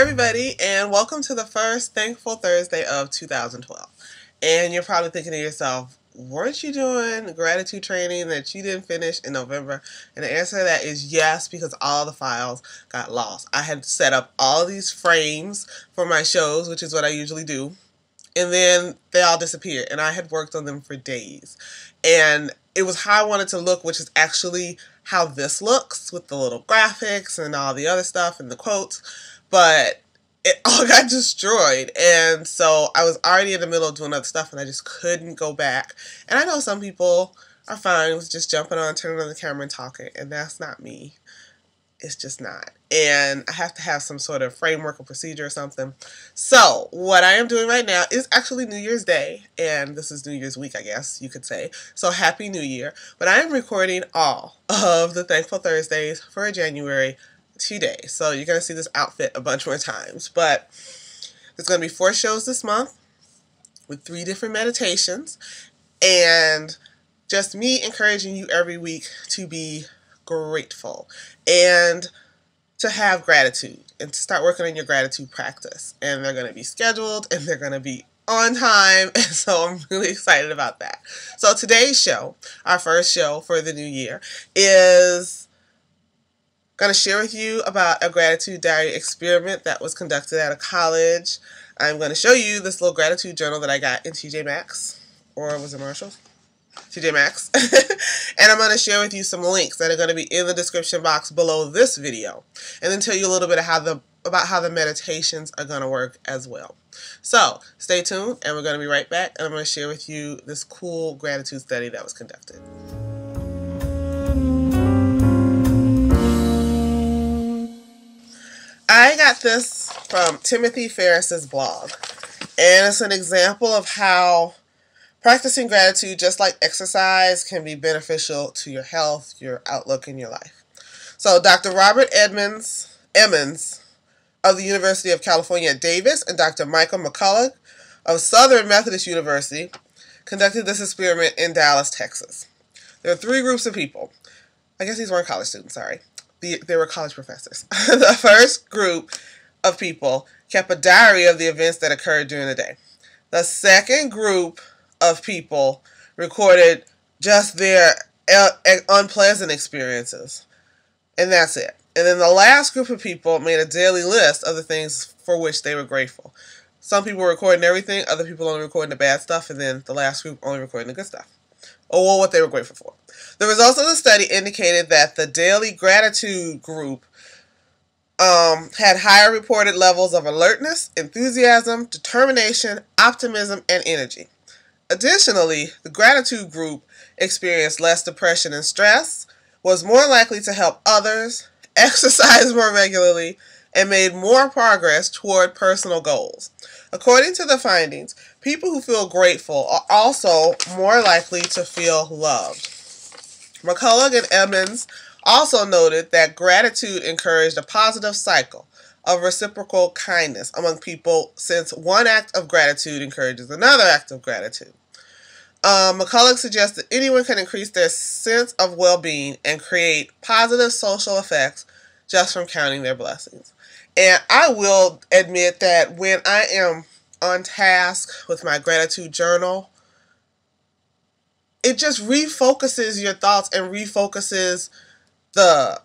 everybody, and welcome to the first Thankful Thursday of 2012. And you're probably thinking to yourself, weren't you doing gratitude training that you didn't finish in November? And the answer to that is yes, because all the files got lost. I had set up all these frames for my shows, which is what I usually do, and then they all disappeared, and I had worked on them for days. And it was how I wanted to look, which is actually how this looks with the little graphics and all the other stuff and the quotes. But it all got destroyed, and so I was already in the middle of doing other stuff, and I just couldn't go back. And I know some people are fine with just jumping on, turning on the camera, and talking, and that's not me. It's just not. And I have to have some sort of framework or procedure or something. So what I am doing right now is actually New Year's Day, and this is New Year's week, I guess you could say. So Happy New Year. But I am recording all of the Thankful Thursdays for January today. So you're going to see this outfit a bunch more times. But there's going to be 4 shows this month with 3 different meditations. And just me encouraging you every week to be grateful and to have gratitude and to start working on your gratitude practice. And they're going to be scheduled and they're going to be on time, and so I'm really excited about that. So today's show, our first show for the new year, is going to share with you about a gratitude diary experiment that was conducted at a college. I'm going to show you this little gratitude journal that I got in TJ Maxx, or was it Marshall's? TJ Maxx. And I'm going to share with you some links that are going to be in the description box below this video, and then tell you a little bit of about how the meditations are going to work as well. So stay tuned, and we're going to be right back, and I'm going to share with you this cool gratitude study that was conducted. I got this from Timothy Ferriss's blog, and it's an example of how practicing gratitude, just like exercise, can be beneficial to your health, your outlook, and your life. So Dr. Robert Emmons of the University of California at Davis and Dr. Michael McCullough of Southern Methodist University conducted this experiment in Dallas, Texas. There are 3 groups of people. I guess these weren't college students, sorry. They were college professors. The first group of people kept a diary of the events that occurred during the day. The second group of people recorded just their unpleasant experiences, and that's it. And then the last group of people made a daily list of the things for which they were grateful. Some people were recording everything, other people only recording the bad stuff, and then the last group only recording the good stuff, or what they were grateful for. The results of the study indicated that the daily gratitude group had higher reported levels of alertness, enthusiasm, determination, optimism, and energy. Additionally, the gratitude group experienced less depression and stress, was more likely to help others, exercised more regularly, and made more progress toward personal goals. According to the findings, people who feel grateful are also more likely to feel loved. McCullough and Emmons also noted that gratitude encouraged a positive cycle of reciprocal kindness among people, since one act of gratitude encourages another act of gratitude. McCullough suggests that anyone can increase their sense of well-being and create positive social effects just from counting their blessings. And I will admit that when I am on task with my gratitude journal, it just refocuses your thoughts and refocuses the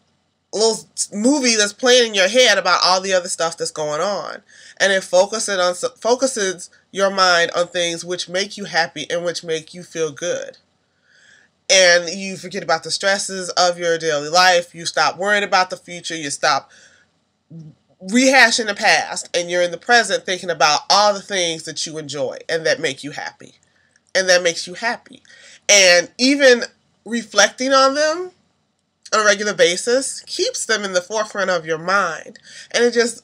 little movie that's playing in your head about all the other stuff that's going on. And it focuses your mind on things which make you happy and which make you feel good. And you forget about the stresses of your daily life. You stop worrying about the future. You stop rehashing the past. And you're in the present thinking about all the things that you enjoy and that make you happy. And that makes you happy. And even reflecting on them on a regular basis keeps them in the forefront of your mind. And it just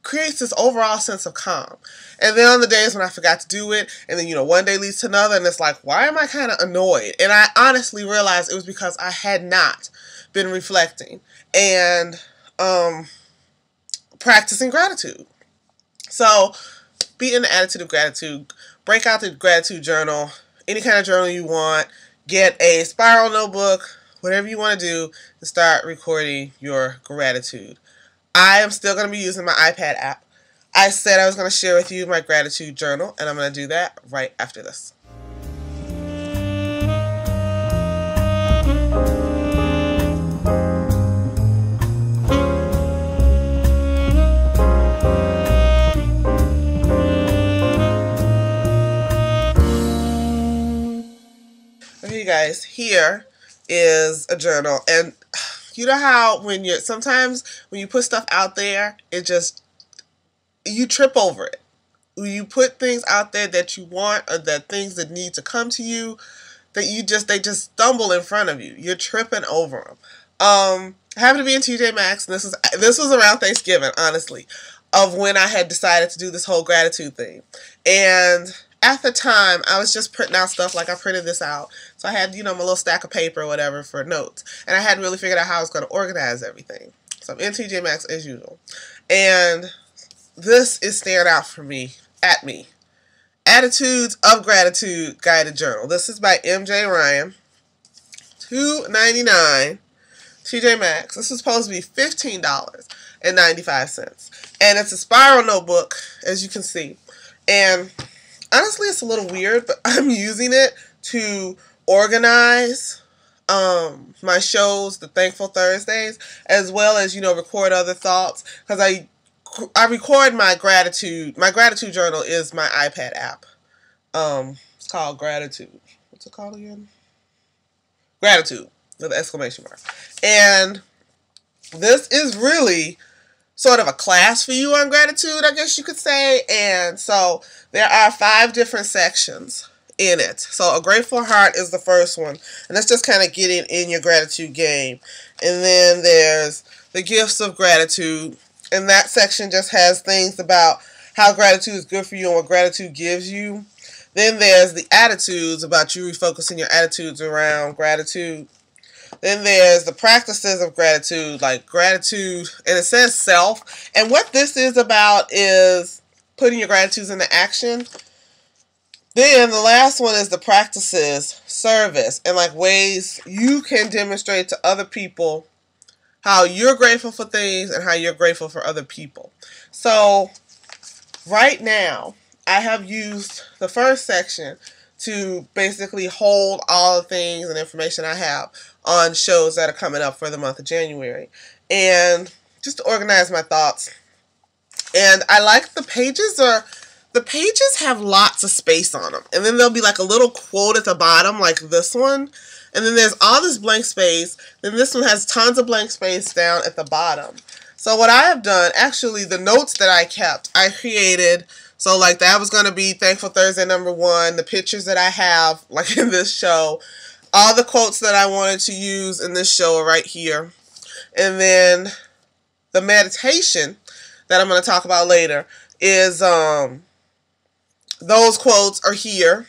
creates this overall sense of calm. And then on the days when I forgot to do it, and then, one day leads to another, and it's like, why am I kind of annoyed? And I honestly realized it was because I had not been reflecting and practicing gratitude. So be in the attitude of gratitude. Break out the gratitude journal, any kind of journal you want. Get a spiral notebook, whatever you want to do, and start recording your gratitude. I am still going to be using my iPad app. I said I was going to share with you my gratitude journal, and I'm going to do that right after this. Okay, guys, here is a journal, and you know how sometimes when you put stuff out there, you trip over it. When you put things out there that you want, or that things that need to come to you, that they just stumble in front of you. You're tripping over them. I happened to be in TJ Maxx, and this was around Thanksgiving, honestly, of when I had decided to do this whole gratitude thing. And at the time, I was just printing out stuff. Like, I printed this out. So I had, my little stack of paper or whatever for notes. And I hadn't really figured out how I was going to organize everything. So I'm in TJ Maxx as usual. And this is staring out at me. Attitudes of Gratitude Guided Journal. This is by MJ Ryan. $2.99. TJ Maxx. This is supposed to be $15.95. And it's a spiral notebook, as you can see. And honestly, it's a little weird, but I'm using it to organize my shows, the Thankful Thursdays, as well as, record other thoughts. Because I record my gratitude. My gratitude journal is my iPad app. It's called Gratitude. What's it called again? Gratitude, with an exclamation mark. And this is really sort of a class for you on gratitude, I guess you could say. And so there are 5 different sections in it. So a grateful heart is the first one. And that's just kind of getting in your gratitude game. And then there's the gifts of gratitude. And that section just has things about how gratitude is good for you and what gratitude gives you. Then there's the attitudes, about you refocusing your attitudes around gratitude. Then there's the practices of gratitude, like gratitude, and it says self. And what this is about is putting your gratitudes into action. Then the last one is the practices, service, and like ways you can demonstrate to other people how you're grateful for things and how you're grateful for other people. So right now, I have used the first section to basically hold all the things and information I have on shows that are coming up for the month of January. And just to organize my thoughts. And I like the pages have lots of space on them. And then there'll be like a little quote at the bottom, like this one. And then there's all this blank space. Then this one has tons of blank space down at the bottom. So what I have done, actually the notes that I kept, I created. So like that was going to be Thankful Thursday #1, the pictures that I have like in this show, all the quotes that I wanted to use in this show are right here. And then the meditation that I'm going to talk about later is those quotes are here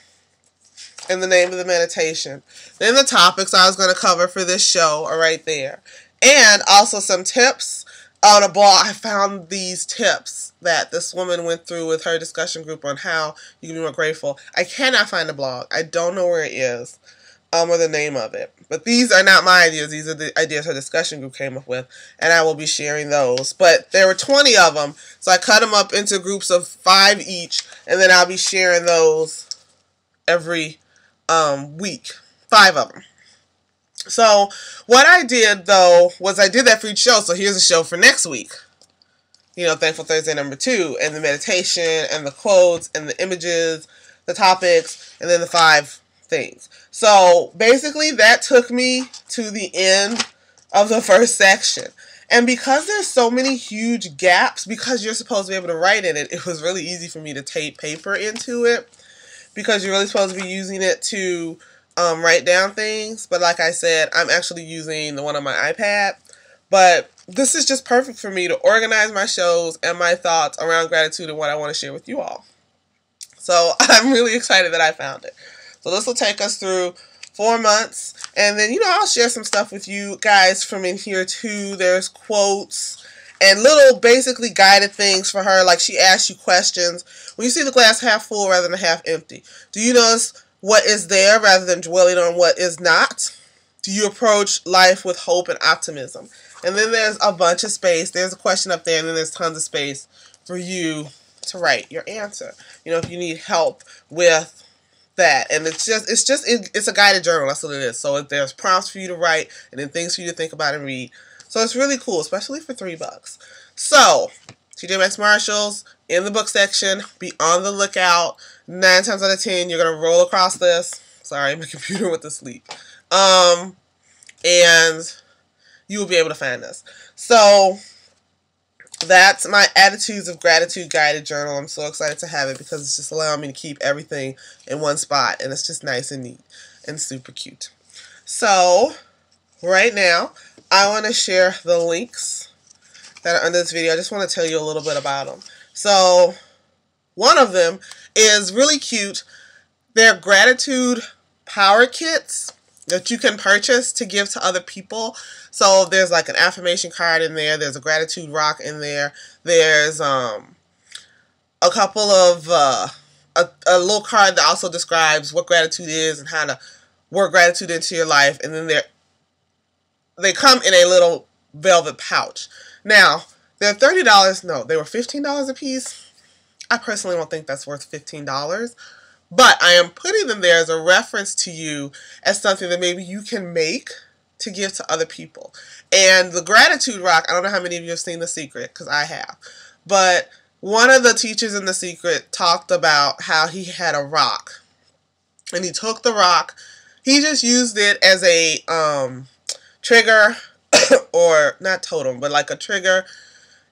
in the name of the meditation. Then the topics I was going to cover for this show are right there. And also some tips on a blog. I found these tips that this woman went through with her discussion group on how you can be more grateful. I cannot find the blog. I don't know where it is, or the name of it. But these are not my ideas. These are the ideas her discussion group came up with, and I will be sharing those. But there were 20 of them, so I cut them up into groups of 5 each, and then I'll be sharing those every week. 5 of them. So what I did, though, was I did that for each show. So here's a show for next week. Thankful Thursday #2, and the meditation, and the quotes, and the images, the topics, and then the 5 things. So basically that took me to the end of the first section. And because there's so many huge gaps, because you're supposed to be able to write in it, it was really easy for me to tape paper into it, because you're really supposed to be using it to write down things. But like I said, I'm actually using the one on my iPad. But this is just perfect for me to organize my shows and my thoughts around gratitude and what I want to share with you all. So I'm really excited that I found it. So this will take us through 4 months. And then, I'll share some stuff with you guys from in here too. There's quotes and little basically guided things for her. Like she asks you questions. When you see the glass half full rather than half empty, do you notice what is there rather than dwelling on what is not? do you approach life with hope and optimism? And then there's a bunch of space. There's a question up there, and then there's tons of space for you to write your answer. You know, if you need help with that. And it's a guided journal. That's what it is. So there's prompts for you to write and then things for you to think about and read. So it's really cool, especially for $3. So TJ Maxx Marshalls, in the book section, be on the lookout. 9 times out of 10, you're going to roll across this. Sorry, my computer went to sleep. And you will be able to find this. So that's my Attitudes of Gratitude guided journal. I'm so excited to have it because it's just allowing me to keep everything in one spot. And it's just nice and neat and super cute. So right now, I want to share the links that are under this video. I just want to tell you a little bit about them. So one of them is really cute. They're gratitude power kits that you can purchase to give to other people. So there's like an affirmation card in there. There's a gratitude rock in there. There's a couple of a little card that also describes what gratitude is and how to work gratitude into your life. And then they come in a little velvet pouch. Now, they're $30. No, they were $15 a piece. I personally don't think that's worth $15. But I am putting them there as a reference to you as something that maybe you can make to give to other people. And the gratitude rock, I don't know how many of you have seen The Secret, because I have. But one of the teachers in The Secret talked about how he had a rock. And he took the rock, he just used it as a trigger, or not totem, but like a trigger.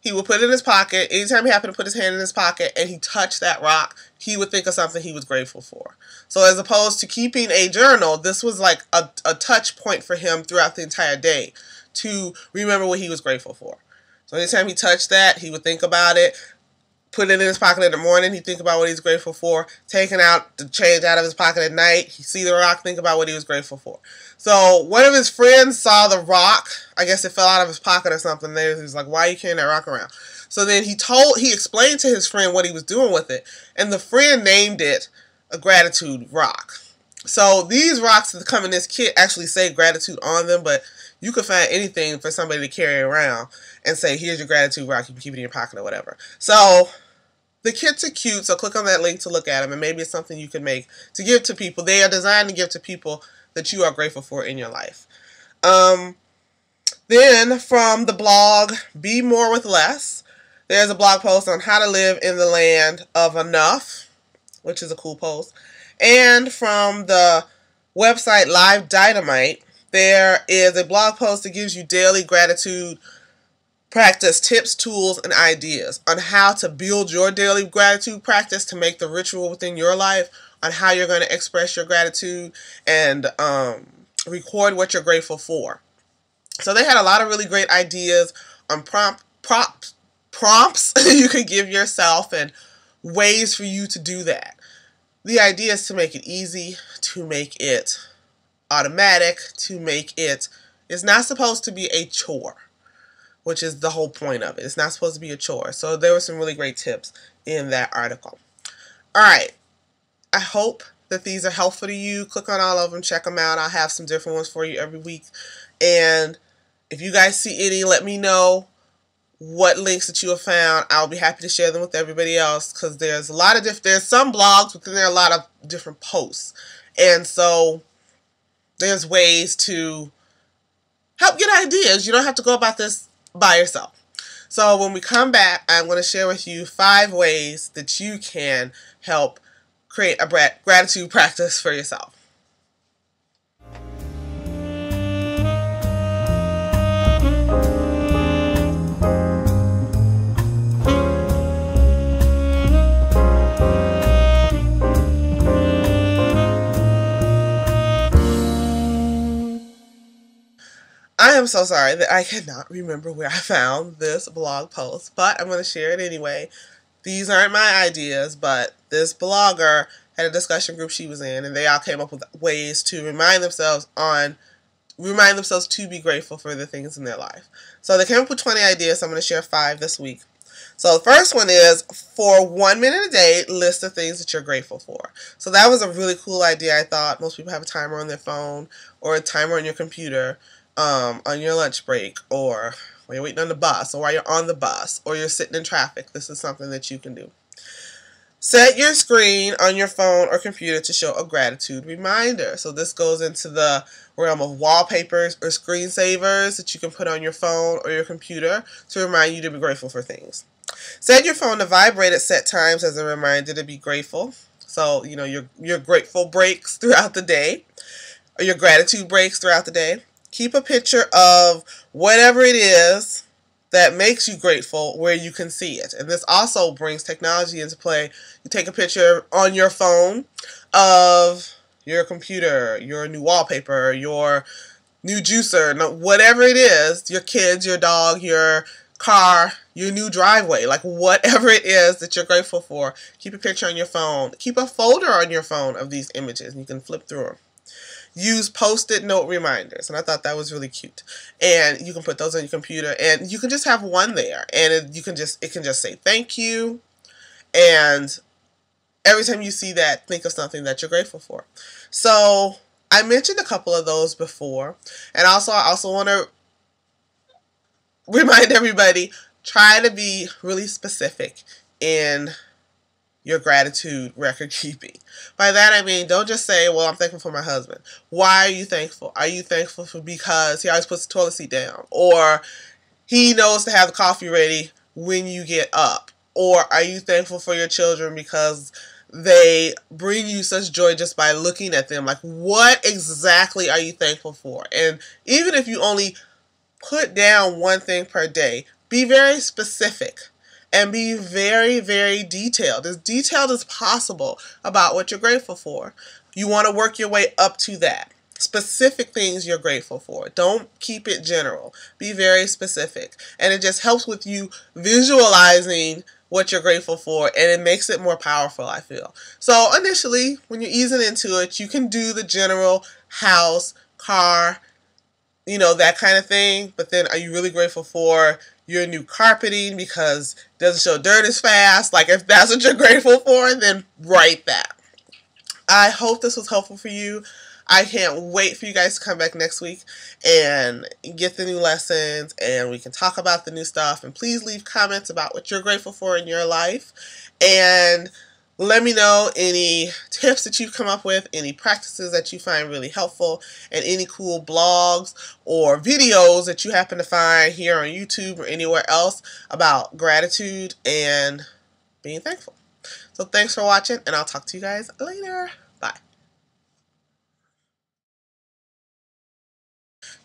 He would put it in his pocket. Anytime he happened to put his hand in his pocket and he touched that rock, he would think of something he was grateful for. So as opposed to keeping a journal, this was like a touch point for him throughout the entire day to remember what he was grateful for. So anytime he touched that, he would think about it, put it in his pocket in the morning, he'd think about what he's grateful for, taking out the change out of his pocket at night, he'd see the rock, think about what he was grateful for. So one of his friends saw the rock, I guess it fell out of his pocket or something, he was like, why are you carrying that rock around? So then he explained to his friend what he was doing with it, and the friend named it a gratitude rock. So these rocks that come in this kit actually say gratitude on them, but you could find anything for somebody to carry around and say, here's your gratitude rock, you can keep it in your pocket or whatever. So the kits are cute, so click on that link to look at them, and maybe it's something you can make to give to people. They are designed to give to people that you are grateful for in your life. Then from the blog, Be More with Less, there's a blog post on how to live in the land of enough, which is a cool post. And from the website Live Dynamite, there is a blog post that gives you daily gratitude practice tips, tools, and ideas on how to build your daily gratitude practice to make the ritual within your life, on how you're going to express your gratitude and record what you're grateful for. So they had a lot of really great ideas on prompts you could give yourself and ways for you to do that. The idea is to make it easy, to make it automatic, to make it, it's not supposed to be a chore, which is the whole point of it. It's not supposed to be a chore. So there were some really great tips in that article. All right. I hope that these are helpful to you. Click on all of them. Check them out. I'll have some different ones for you every week. And if you guys see any, let me know what links that you have found. I'll be happy to share them with everybody else, because there's a lot of there's some blogs, but then there are a lot of different posts. And so there's ways to help get ideas. You don't have to go about this by yourself. So when we come back, I'm going to share with you 5 ways that you can help create a gratitude practice for yourself. I am so sorry that I cannot remember where I found this blog post, but I'm going to share it anyway. These aren't my ideas, but this blogger had a discussion group she was in, and they all came up with ways to remind themselves to be grateful for the things in their life. So they came up with 20 ideas, so I'm going to share 5 this week. So the first one is, for 1 minute a day, list the things that you're grateful for. So that was a really cool idea, I thought. Most people have a timer on their phone or a timer on your computer on your lunch break, or while you're waiting on the bus, or while you're on the bus, or you're sitting in traffic. This is something that you can do. Set your screen on your phone or computer to show a gratitude reminder. So this goes into the realm of wallpapers or screensavers that you can put on your phone or your computer to remind you to be grateful for things. Set your phone to vibrate at set times as a reminder to be grateful. So, you know, your grateful breaks throughout the day, or your gratitude breaks throughout the day. Keep a picture of whatever it is that makes you grateful where you can see it. And this also brings technology into play. You take a picture on your phone of your computer, your new wallpaper, your new juicer, whatever it is, your kids, your dog, your car, your new driveway, like whatever it is that you're grateful for. Keep a picture on your phone. Keep a folder on your phone of these images, and you can flip through them. Use post-it note reminders, and I thought that was really cute. And you can put those on your computer, and you can just have one there, and it can just say thank you. And every time you see that, think of something that you're grateful for. So I mentioned a couple of those before, and I also want to remind everybody, try to be really specific in your gratitude record keeping. By that I mean, don't just say, well, I'm thankful for my husband. Why are you thankful? Are you thankful for because he always puts the toilet seat down? Or he knows to have the coffee ready when you get up? Or are you thankful for your children because they bring you such joy just by looking at them? Like, what exactly are you thankful for? And even if you only put down one thing per day, be very specific. And be very, very detailed as possible about what you're grateful for. You want to work your way up to that. Specific things you're grateful for. Don't keep it general. Be very specific. And it just helps with you visualizing what you're grateful for, and it makes it more powerful, I feel. So initially, when you're easing into it, you can do the general house, car, you know, that kind of thing. But then, are you really grateful for your new carpeting because it doesn't show dirt as fast? Like, if that's what you're grateful for, then write that. I hope this was helpful for you. I can't wait for you guys to come back next week and get the new lessons, and we can talk about the new stuff. And please leave comments about what you're grateful for in your life. And let me know any tips that you've come up with, any practices that you find really helpful, and any cool blogs or videos that you happen to find here on YouTube or anywhere else about gratitude and being thankful. So thanks for watching, and I'll talk to you guys later. Bye.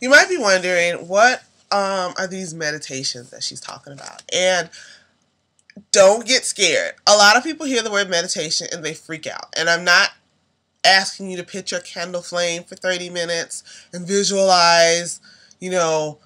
You might be wondering, what are these meditations that she's talking about? And don't get scared. A lot of people hear the word meditation and they freak out. And I'm not asking you to picture a candle flame for 30 minutes and visualize, you know,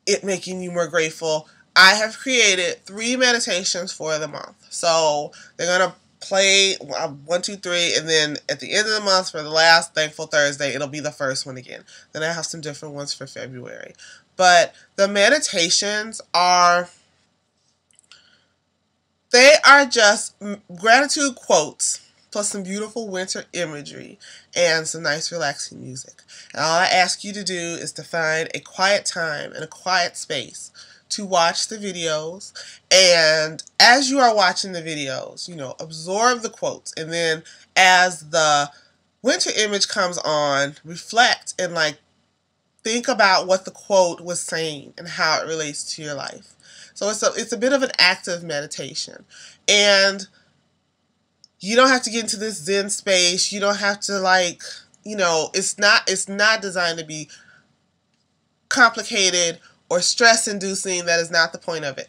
it making you more grateful. I have created 3 meditations for the month. So they're going to play 1, 2, 3, and then at the end of the month, for the last Thankful Thursday, it'll be the first one again. Then I have some different ones for February. But the meditations are... they are just gratitude quotes plus some beautiful winter imagery and some nice relaxing music. And all I ask you to do is to find a quiet time and a quiet space to watch the videos. And as you are watching the videos, you know, absorb the quotes. And then as the winter image comes on, reflect and like think about what the quote was saying and how it relates to your life. So it's a bit of an active meditation. And you don't have to get into this Zen space. You don't have to, like, you know, it's not designed to be complicated or stress-inducing. That is not the point of it.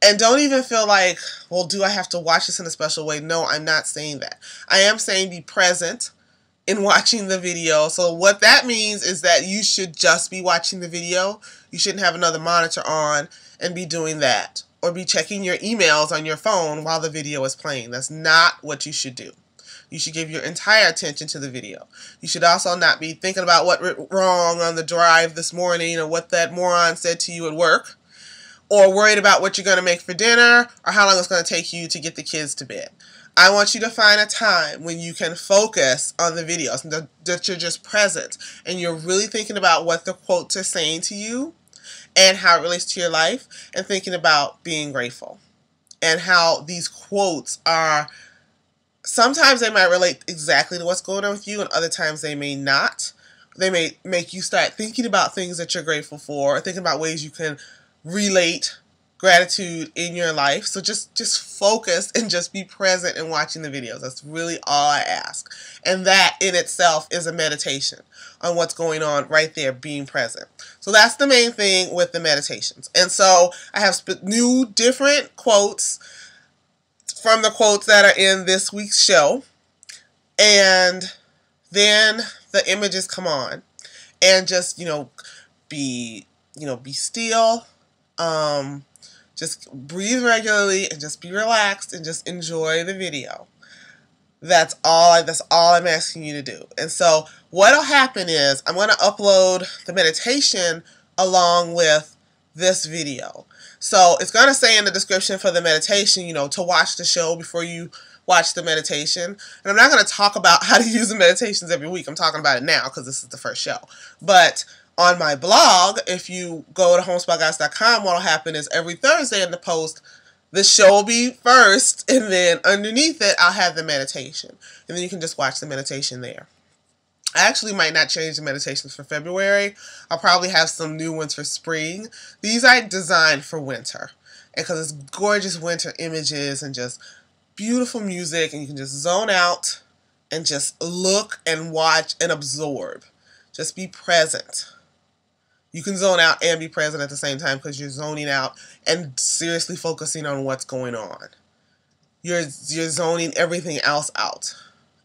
And don't even feel like, well, do I have to watch this in a special way? No, I'm not saying that. I am saying be present in watching the video. So what that means is that you should just be watching the video. You shouldn't have another monitor on and be doing that, or be checking your emails on your phone while the video is playing. That's not what you should do. You should give your entire attention to the video. You should also not be thinking about what went wrong on the drive this morning or what that moron said to you at work, or worried about what you're going to make for dinner or how long it's going to take you to get the kids to bed. I want you to find a time when you can focus on the videos and that you're just present and you're really thinking about what the quotes are saying to you and how it relates to your life, and thinking about being grateful and how these quotes are, sometimes they might relate exactly to what's going on with you and other times they may not. They may make you start thinking about things that you're grateful for, or thinking about ways you can relate gratitude in your life. So just focus and just be present in watching the videos. That's really all I ask. And that in itself is a meditation on what's going on right there, being present. So that's the main thing with the meditations. And so I have new different quotes from the quotes that are in this week's show. And then the images come on and just, be still. Just breathe regularly and just be relaxed and just enjoy the video. That's all I'm asking you to do. And so what'll happen is I'm going to upload the meditation along with this video. So it's going to say in the description for the meditation, to watch the show before you watch the meditation. And I'm not going to talk about how to use the meditations every week. I'm talking about it now because this is the first show. But on my blog, if you go to homespotguys.com, what will happen is every Thursday in the post, the show will be first, and then underneath it, I'll have the meditation. And then you can just watch the meditation there. I actually might not change the meditations for February. I'll probably have some new ones for spring. These are designed for winter, and because it's gorgeous winter images and just beautiful music, and you can just zone out and just look and watch and absorb. Just be present. You can zone out and be present at the same time because you're zoning out and seriously focusing on what's going on. You're zoning everything else out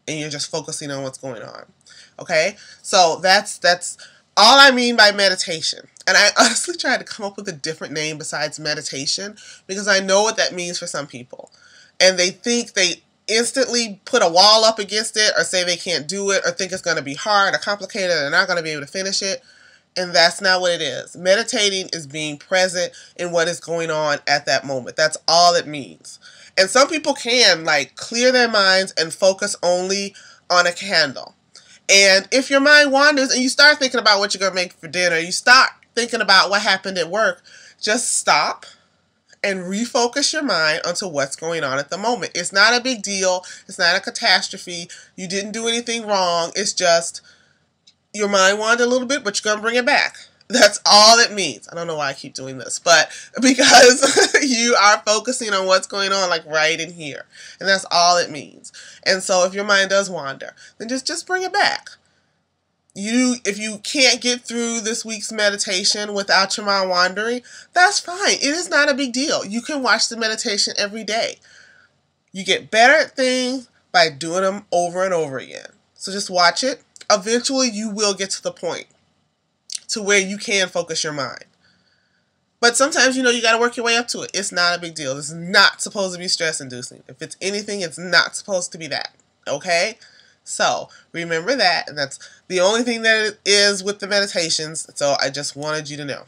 and you're just focusing on what's going on. Okay? So that's all I mean by meditation. And I honestly tried to come up with a different name besides meditation because I know what that means for some people. And they think they instantly put a wall up against it or say they can't do it or think it's going to be hard or complicated and they're not going to be able to finish it. And that's not what it is. Meditating is being present in what is going on at that moment. That's all it means. And some people can clear their minds and focus only on a candle. And if your mind wanders and you start thinking about what you're going to make for dinner, you start thinking about what happened at work, just stop and refocus your mind onto what's going on at the moment. It's not a big deal. It's not a catastrophe. You didn't do anything wrong. It's just your mind wandered a little bit, but you're going to bring it back. That's all it means. I don't know why I keep doing this, but because you are focusing on what's going on right in here. And that's all it means. And so if your mind does wander, then just bring it back. If you can't get through this week's meditation without your mind wandering, that's fine. It is not a big deal. You can watch the meditation every day. You get better at things by doing them over and over again. So just watch it. Eventually you will get to the point to where you can focus your mind. But sometimes, you got to work your way up to it. It's not a big deal. It's not supposed to be stress inducing. If it's anything, it's not supposed to be that. Okay? So remember that. And that's the only thing that it is with the meditations. So I just wanted you to know.